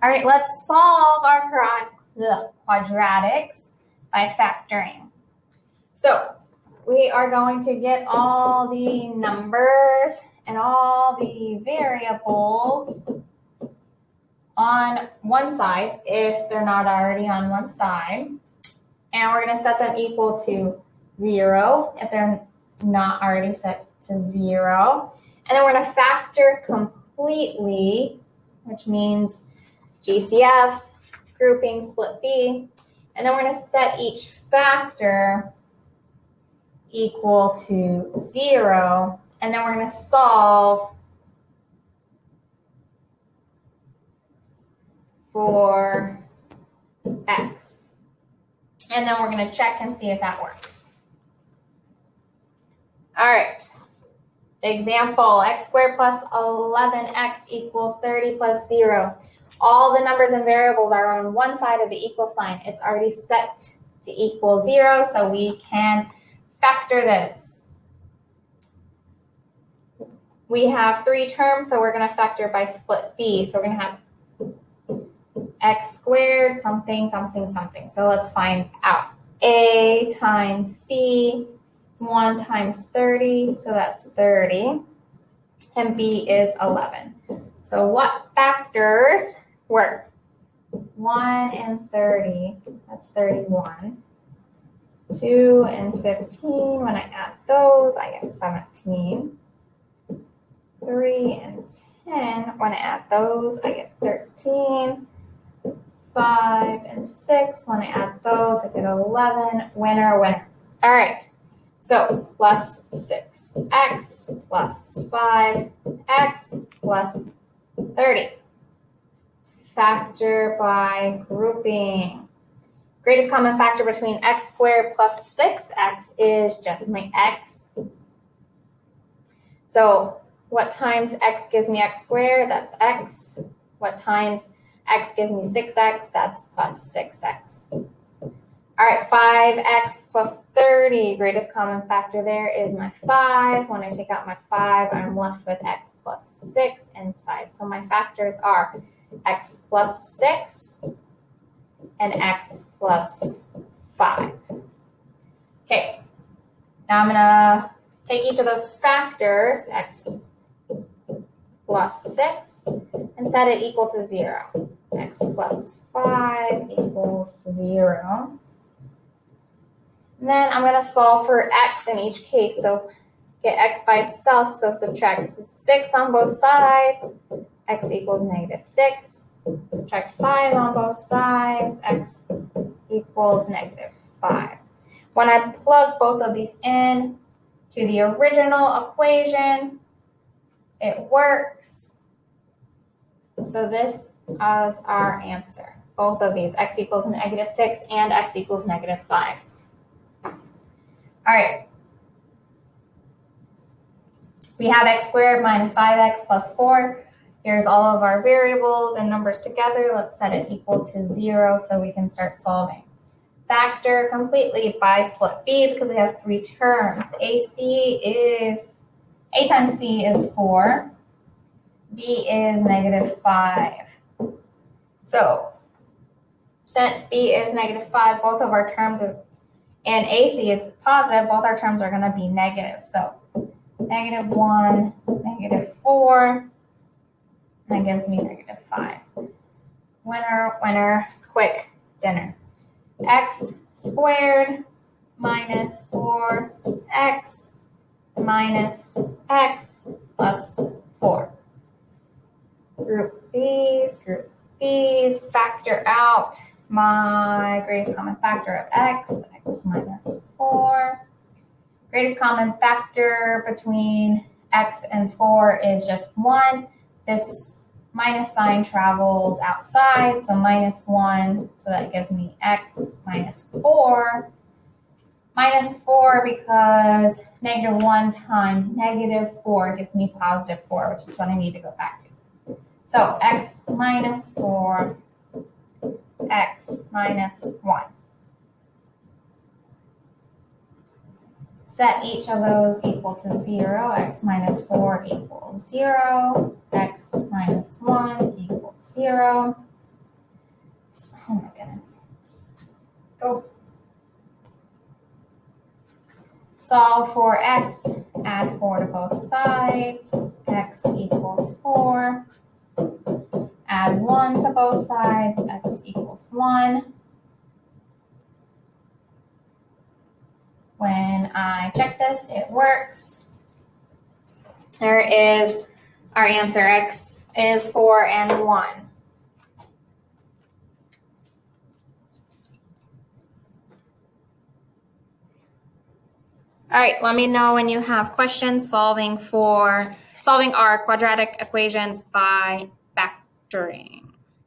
All right, let's solve our quadratics by factoring. So we are going to get all the numbers and all the variables on one side if they're not already on one side. And we're going to set them equal to 0 if they're not already set to 0. And then we're going to factor completely, which means GCF, grouping, split B. And then we're going to set each factor equal to 0. And then we're going to solve for x. And then we're going to check and see if that works. All right. Example, x squared plus 11x equals 30 plus 0. All the numbers and variables are on one side of the equal sign. It's already set to equal 0, so we can factor this. We have 3 terms, so we're going to factor by split B. So we're going to have x squared, something, something, something. So let's find out. A times C is 1 times 30, so that's 30. And B is 11. So what factors work? 1 and 30, that's 31. 2 and 15, when I add those, I get 17. 3 and 10, when I add those, I get 13. 5 and 6, when I add those, I get 11. Winner, winner. All right, so plus 6x plus 5x plus 30. Factor by grouping. Greatest common factor between x squared plus 6x is just my x. So what times x gives me x squared? That's x. What times x gives me 6x? That's plus 6x. All right, 5x plus 30. Greatest common factor there is my 5. When I take out my 5, I'm left with x plus 6 inside. So my factors are x plus 6 and x plus 5. Okay, now I'm going to take each of those factors, x plus 6, and set it equal to 0. X plus 5 equals 0. And then I'm going to solve for x in each case. So get x by itself, so subtract 6 on both sides. X equals negative 6. Subtract 5 on both sides. X equals negative 5. When I plug both of these in to the original equation, it works. So this is our answer. Both of these, x equals negative 6 and x equals negative 5. All right. We have x squared minus 5x plus 4. Here's all of our variables and numbers together. Let's set it equal to 0 so we can start solving. Factor completely by split B because we have 3 terms. A times C is 4. B is negative 5. So since B is negative 5, both of our terms and AC is positive, both our terms are going to be negative. So negative 1, negative 4, that gives me negative 5. Winner, winner, quick dinner. X squared minus 4x minus x plus 4. Group these, factor out my greatest common factor of x minus 4. Greatest common factor between x and 4 is just 1. This minus sign travels outside, so minus 1, so that gives me x minus 4. Minus 4 because negative 1 times negative 4 gives me positive 4, which is what I need to go back to. So x minus 4, x minus 1. Set each of those equal to 0. X minus 4 equals 0. X minus 1 equals 0. Oh my goodness. Go. Solve for x, add 4 to both sides, x equals 4. Add 1 to both sides, x equals 1. When I check this, it works. There is our answer. X is 4 and 1. All right, let me know when you have questions solving our quadratic equations by factoring.